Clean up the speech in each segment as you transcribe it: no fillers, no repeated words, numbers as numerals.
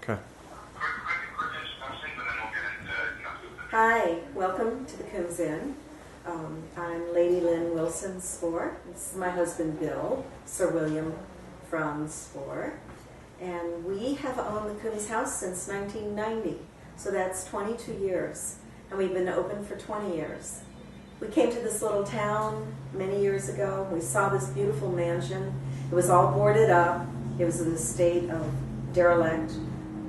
Okay. Hi, welcome to the Coombs Inn. I'm Lady Lynn Wilson Spohrer. This is my husband Bill, Sir William from Spohrer. And we have owned the Coombs House since 1990, so that's 22 years. And we've been open for 20 years. We came to this little town many years ago. We saw this beautiful mansion. It was all boarded up. It was in a state of derelict,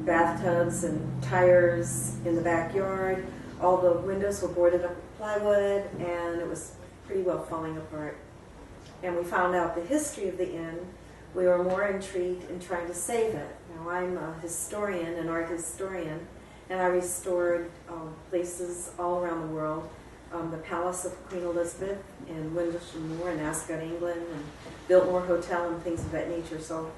bathtubs and tires in the backyard. All the windows were boarded up with plywood, and it was pretty well falling apart. And we found out the history of the inn. We were more intrigued in trying to save it. Now, I'm a historian, an art historian, and I restored places all around the world. The Palace of Queen Elizabeth in Windlesham Moor in Ascot, England, and Biltmore Hotel and things of that nature. So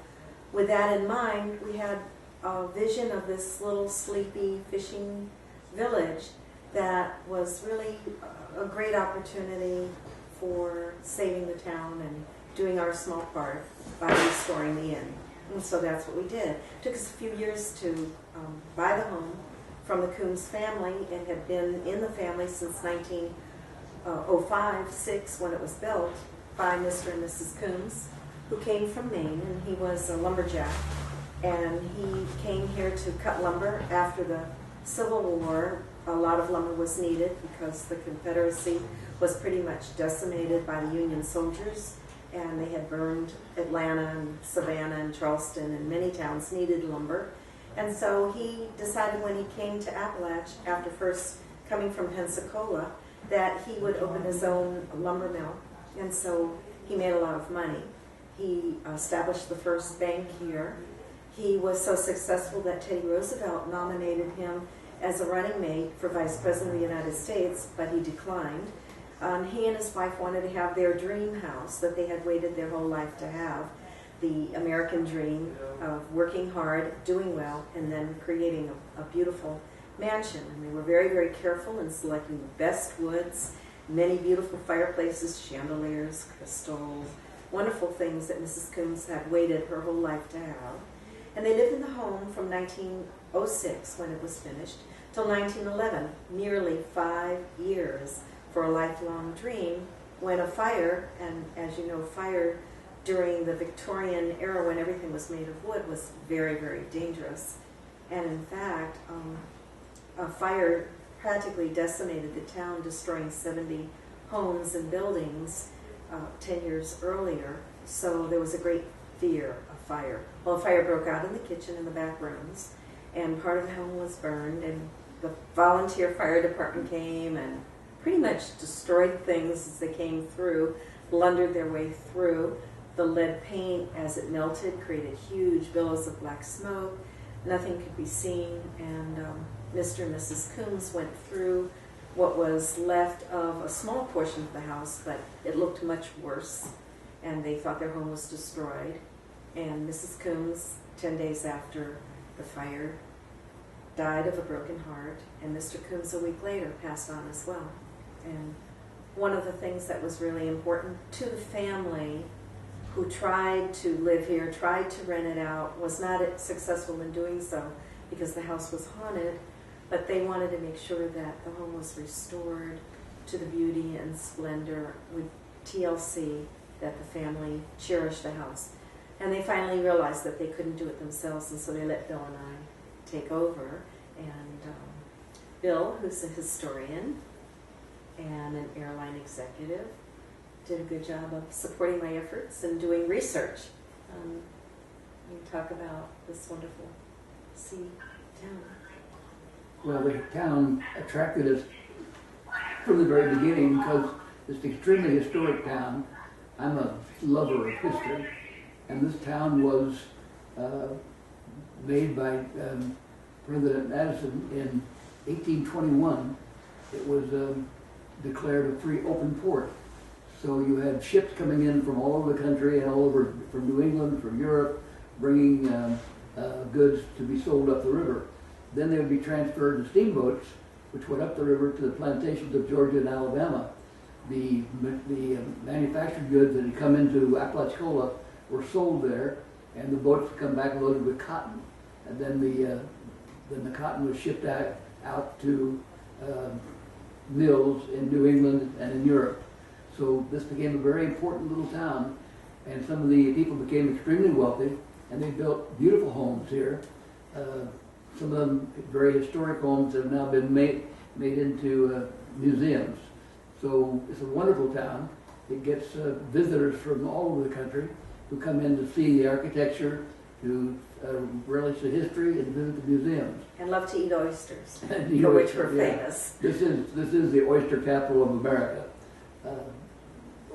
with that in mind, we had a vision of this little sleepy fishing village that was really a great opportunity for saving the town and doing our small part by restoring the inn. And so that's what we did. It took us a few years to buy the home from the Coombs family. It had been in the family since 1905-06 when it was built by Mr. and Mrs. Coombs, who came from Maine, and he was a lumberjack. And he came here to cut lumber after the Civil War. A lot of lumber was needed because the Confederacy was pretty much decimated by the Union soldiers, and they had burned Atlanta and Savannah and Charleston, and many towns needed lumber. And so he decided when he came to Appalach, after first coming from Pensacola, that he would open his own lumber mill. And so he made a lot of money. He established the first bank here. He was so successful that Teddy Roosevelt nominated him as a running mate for Vice President of the United States, but he declined. He and his wife wanted to have their dream house that they had waited their whole life to have, the American dream of working hard, doing well, and then creating a beautiful mansion. And they were very, very careful in selecting the best woods, many beautiful fireplaces, chandeliers, crystals, wonderful things that Mrs. Coombs had waited her whole life to have. And they lived in the home from 1906, when it was finished, till 1911, nearly 5 years for a lifelong dream, when a fire, and as you know, fire during the Victorian era when everything was made of wood was very, very dangerous. And in fact, a fire practically decimated the town, destroying 70 homes and buildings 10 years earlier. So there was a great fear of fire. Well, a fire broke out in the kitchen and the back rooms, and part of the home was burned, and the volunteer fire department came and pretty much destroyed things as they came through, blundered their way through. The lead paint, as it melted, created huge billows of black smoke. Nothing could be seen, and Mr. and Mrs. Coombs went through what was left of a small portion of the house, but it looked much worse, and they thought their home was destroyed. And Mrs. Coombs, 10 days after the fire, died of a broken heart, and Mr. Coombs a week later passed on as well. And one of the things that was really important to the family who tried to live here, tried to rent it out, was not successful in doing so because the house was haunted, but they wanted to make sure that the home was restored to the beauty and splendor with TLC, that the family cherished the house. And they finally realized that they couldn't do it themselves, and so they let Bill and I take over. And Bill, who's a historian and an airline executive, did a good job of supporting my efforts and doing research. You talk about this wonderful sea town. Well, the town attracted us from the very beginning because it's an extremely historic town. I'm a lover of history, and this town was made by President Madison in 1821. It was declared a free open port. So you had ships coming in from all over the country and all over from New England, from Europe, bringing goods to be sold up the river. Then they would be transferred to steamboats, which went up the river to the plantations of Georgia and Alabama. The manufactured goods that had come into Apalachicola were sold there, and the boats would come back loaded with cotton. and then the cotton was shipped out to mills in New England and in Europe. So this became a very important little town, and some of the people became extremely wealthy, and they built beautiful homes here. Some of them very historic homes have now been made into museums. So it's a wonderful town. It gets visitors from all over the country who come in to see the architecture, to relish the history, and visit the museums. And love to eat oysters, And for which we're yeah. famous. This is the oyster capital of America.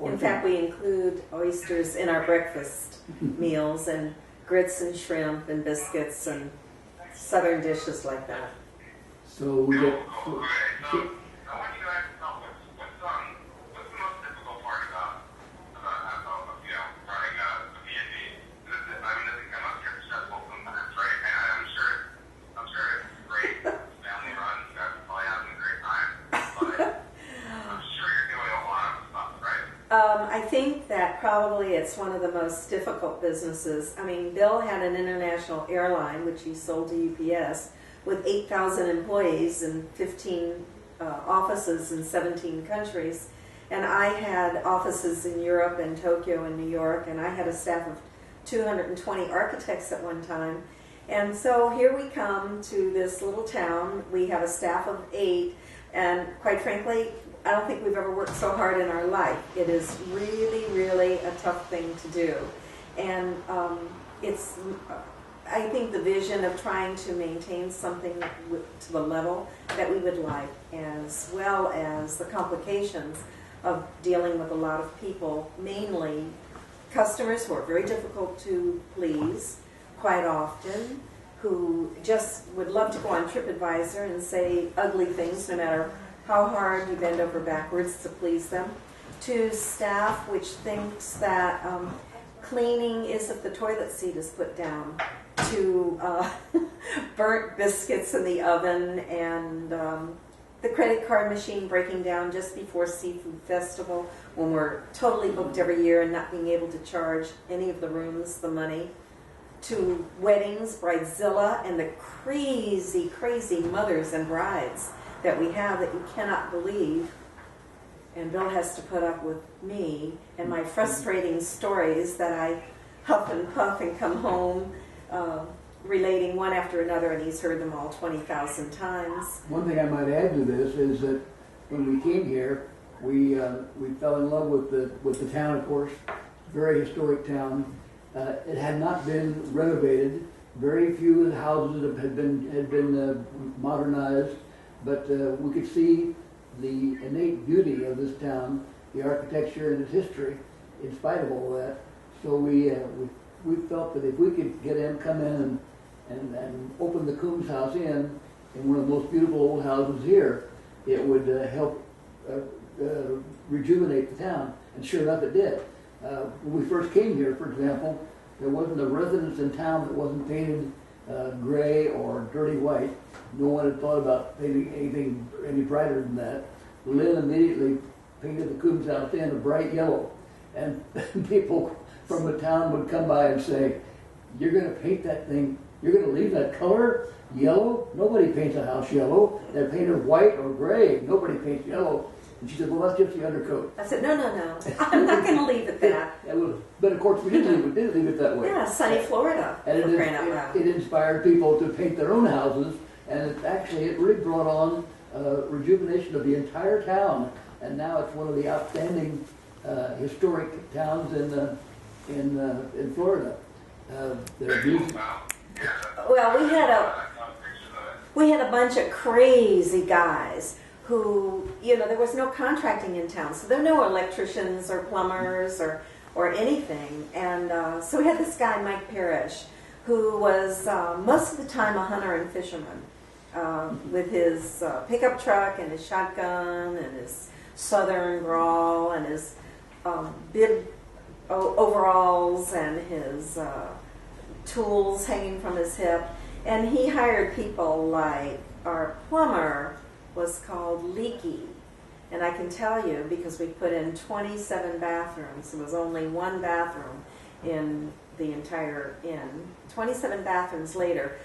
In fact, we include oysters in our breakfast meals, and grits and shrimp and biscuits and southern dishes like that. So, So we get. I want you to ask yourself, what's the most difficult part about running a B&B? I mean, I must get stressful sometimes, right? And I'm sure it's great, family run. You guys are probably having a great time, but I'm sure you're doing a lot of stuff, right? I think that probably it's one of the most difficult businesses. I mean, Bill had an international airline, which he sold to UPS, with 8,000 employees and 15 offices in 17 countries. And I had offices in Europe and Tokyo and New York, and I had a staff of 220 architects at one time. And so here we come to this little town. We have a staff of 8, and quite frankly, I don't think we've ever worked so hard in our life. It is really, really a tough thing to do. And I think the vision of trying to maintain something to the level that we would like, as well as the complications of dealing with a lot of people, mainly customers who are very difficult to please quite often, who just would love to go on TripAdvisor and say ugly things no matter how hard you bend over backwards to please them, to staff which thinks that cleaning is if the toilet seat is put down, to burnt biscuits in the oven, and the credit card machine breaking down just before Seafood Festival when we're totally booked every year and not being able to charge any of the rooms the money, to weddings, Bridezilla, and the crazy, crazy mothers and brides that we have that you cannot believe. And Bill has to put up with me and my frustrating stories that I huff and puff and come home relating one after another, and he's heard them all 20,000 times. One thing I might add to this is that when we came here, we fell in love with the town, of course. Very historic town. It had not been renovated. Very few of the houses had been modernized, but we could see the innate beauty of this town, the architecture and its history, in spite of all that. So we felt that if we could come in and open the Coombs House Inn in one of the most beautiful old houses here, it would help rejuvenate the town. And sure enough, it did. When we first came here, for example, there wasn't a residence in town that wasn't painted gray or dirty white. No one had thought about painting anything any brighter than that. Lynn immediately painted the Coombs House Inn a bright yellow, and people from the town would come by and say, "You're going to paint that thing? You're going to leave that color yellow? Nobody paints a house yellow. They're painted white or gray. Nobody paints yellow." And she said, "Well, that's just the undercoat." I said, no. I'm not going to leave it that. But of course, we did leave it that way. Yeah, sunny Florida. And for crying out loud. it inspired people to paint their own houses, and it really brought on rejuvenation of the entire town. And now it's one of the outstanding historic towns in Florida. They're beautiful. Well, we had a bunch of crazy guys who, there was no contracting in town, so there were no electricians or plumbers or anything. And so we had this guy, Mike Parrish, who was most of the time a hunter and fisherman, with his pickup truck and his shotgun and his southern drawl and his bib overalls and his tools hanging from his hip. And he hired people like our plumber was called Leaky. And I can tell you, because we put in 27 bathrooms, there was only one bathroom in the entire inn. 27 bathrooms later,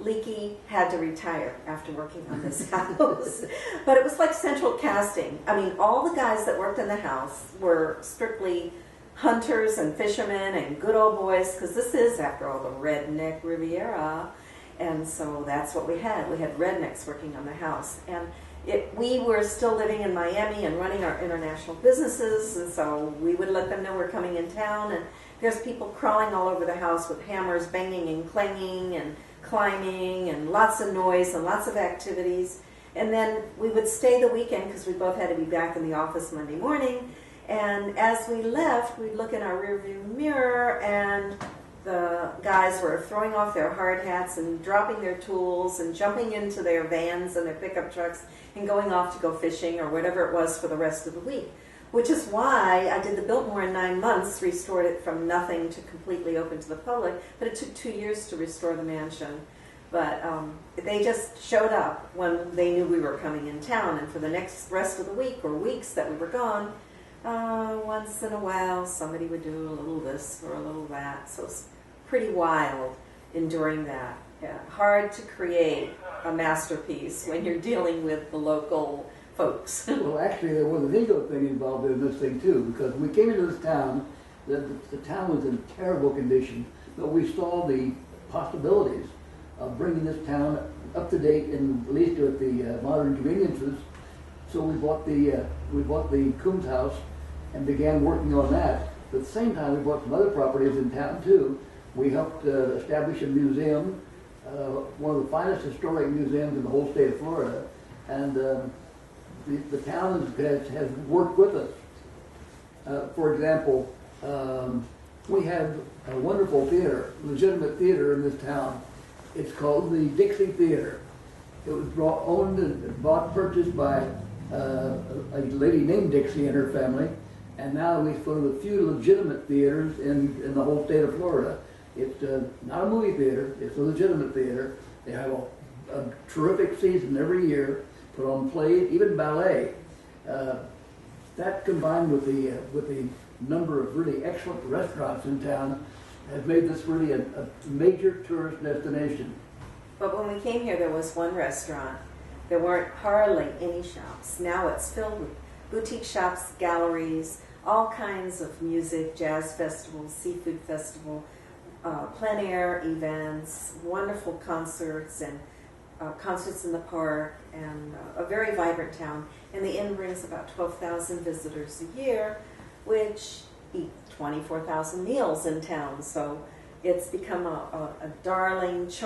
Leakey had to retire after working on this house. But it was like central casting. I mean, all the guys that worked in the house were strictly hunters and fishermen and good old boys, because this is, after all, the redneck Riviera. And so that's what we had. We had rednecks working on the house. And we were still living in Miami and running our international businesses, and so we would let them know we're coming in town. And there's people crawling all over the house with hammers banging and clanging and climbing and lots of noise and lots of activities. And then we would stay the weekend because we both had to be back in the office Monday morning. And as we left, we'd look in our rearview mirror, and the guys were throwing off their hard hats and dropping their tools and jumping into their vans and their pickup trucks and going off to go fishing or whatever it was for the rest of the week. Which is why I did the Biltmore in 9 months, restored it from nothing to completely open to the public, but it took 2 years to restore the mansion. But they just showed up when they knew we were coming in town, and for the rest of the week or weeks that we were gone, once in a while somebody would do a little this or a little that. So it's pretty wild enduring that. Yeah, hard to create a masterpiece when you're dealing with the local folks. Well, actually, there was an ego thing involved in this thing too, because when we came into this town, the town was in terrible condition, but we saw the possibilities of bringing this town up to date, and at least with the modern conveniences. So we bought the Coombs House and began working on that. But at the same time, we bought some other properties in town too. We helped establish a museum, one of the finest historic museums in the whole state of Florida, and the town has worked with us. For example, we have a wonderful theater, legitimate theater in this town. It's called the Dixie Theater. It was owned and purchased by a lady named Dixie and her family, and now it's one of the few legitimate theaters in the whole state of Florida. It's not a movie theater, it's a legitimate theater. They have a terrific season every year, put on plays, even ballet. That combined with the number of really excellent restaurants in town has made this really a major tourist destination. But when we came here, there was one restaurant. There weren't hardly any shops. Now it's filled with boutique shops, galleries, all kinds of music, jazz festivals, seafood festival, plein air events, wonderful concerts, and concerts in the park, and a very vibrant town. And the inn brings about 12,000 visitors a year, which eat 24,000 meals in town. So it's become a darling, charming